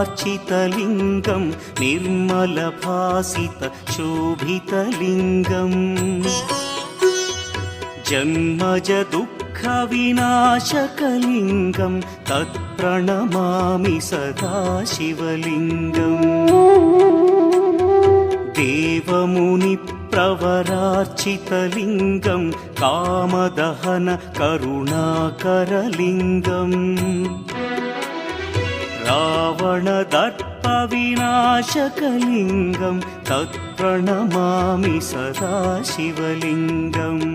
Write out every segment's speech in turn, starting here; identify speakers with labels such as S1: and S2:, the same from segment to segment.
S1: प्रवरार्चितलिङ्गं निर्मलभासितशोभितलिङ्गम् जन्मजदुःखविनाशकलिङ्गं तत्प्रणमामि सदा शिवलिङ्गम् देवमुनिप्रवरार्चितलिङ्गं कामदहन करुणाकरलिङ्गम् रावणदर्पविनाशकलिङ्गं तत्प्रणमामि सदा शिवलिङ्गम्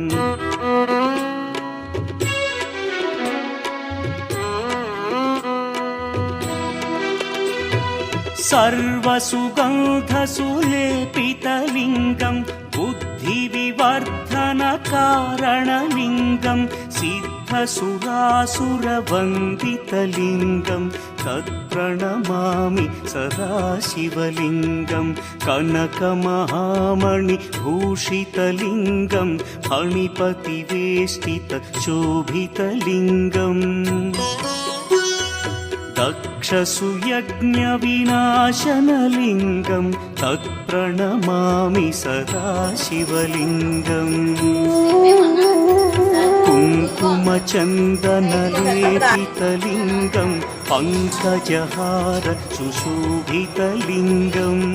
S1: सर्वसुगन्धसुलेपितलिङ्गं बुद्धिविवर्धनकारणलिङ्गं सिद्धसुरासुरवन्दितलिङ्गं तत्प्रणमामि सदा शिवलिङ्गं कनकमहामणिभूषितलिङ्गं फणिपतिवेष्टितशोभितलिङ्गम् दक्षसुयज्ञविनाशनलिङ्गं तत्प्रणमामि सदा शिवलिङ्गम् कुङ्कुमचन्दनलेपितलिङ्गं पङ्कजहार सुशोभितलिङ्गम्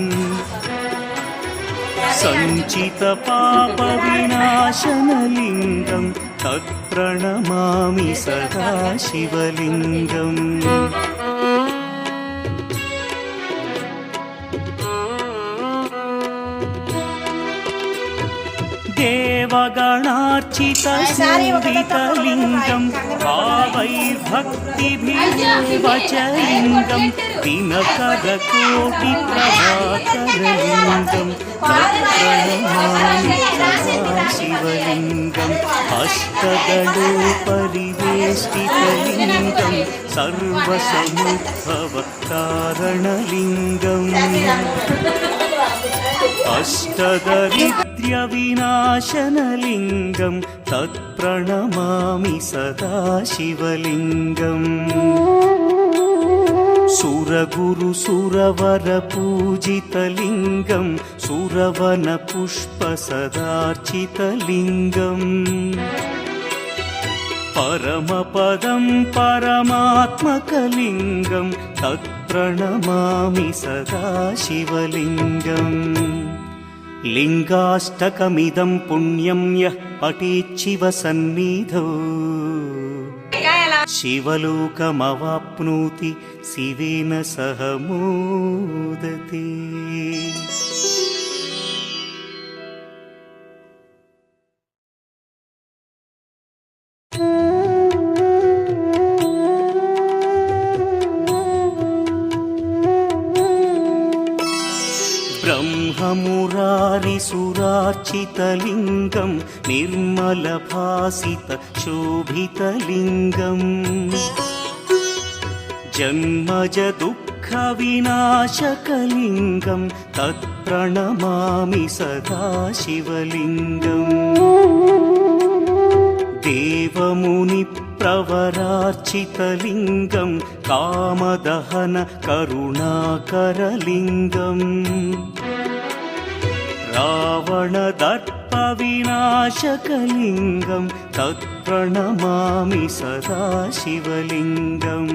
S1: सञ्चितपापविनाशनलिङ्गं तत्प्रणमामि सदा शिवलिङ्गम् देवगणार्चितसेवितलिङ्गं भावैर्भक्तिभिर्वचलिङ्गं दिनकरकोटिप्रभाकरलिङ्गं तत्प्रणमामि सदा शिवलिङ्गम् अष्टदलोपरिवेष्टितलिङ्गं सर्वसमुद्भवकारणलिङ्गम् अष्टदरिद्र्यविनाशनलिङ्गं तत्प्रणमामि सदा शिवलिङ्गम् सुरगुरुसुरवरपूजितलिङ्गं सुरवनपुष्पसदार्चितलिङ्गम् परमपदं परमात्मकलिङ्गं तत्प्रणमामि सदा शिवलिङ्गम् लिङ्गाष्टकमिदं पुण्यं यः पठेच्छिवसन्निधौ शिवलोकमवाप्नोति शिवेन सह मोदते। ब्रह्ममुरारिसुरार्चितलिङ्गं निर्मलभासितशोभितलिङ्गम् जन्मजदुःखविनाशकलिङ्गं तत्प्रणमामि सदा शिवलिङ्गम् देवमुनिप्रवरार्चितलिङ्गं कामदहन करुणाकरलिङ्गम् रावणदर्पविनाशकलिङ्गं तत्प्रणमामि सदा शिवलिङ्गम्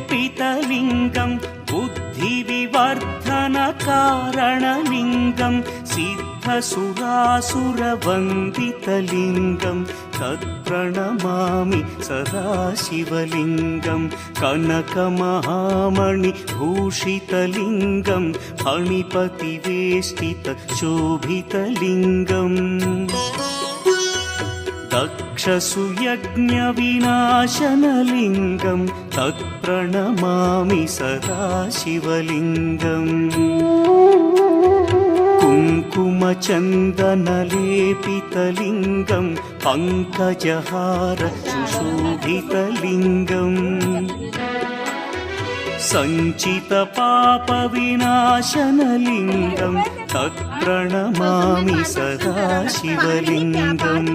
S1: सर्वसुगन्धसुलेपितलिङ्गं बुद्धिविवर्धनकारणलिङ्गं सिद्धसुरासुरवन्दितलिङ्गं तत्प्रणमामि सदा शिवलिङ्गं कनकमहामणिभूषितलिङ्गं फणिपतिवेष्टितशोभितलिङ्गम् दक्षसुयज्ञविनाशनलिङ्गं तत्प्रणमामि सदा शिवलिङ्गम् कुङ्कुमचन्दनलेपितलिङ्गं पङ्कजहार सुशोभितलिङ्गम् సంచిత పాప వినాశనలింగం తత్ప్రణమామి సదా శివలింగం.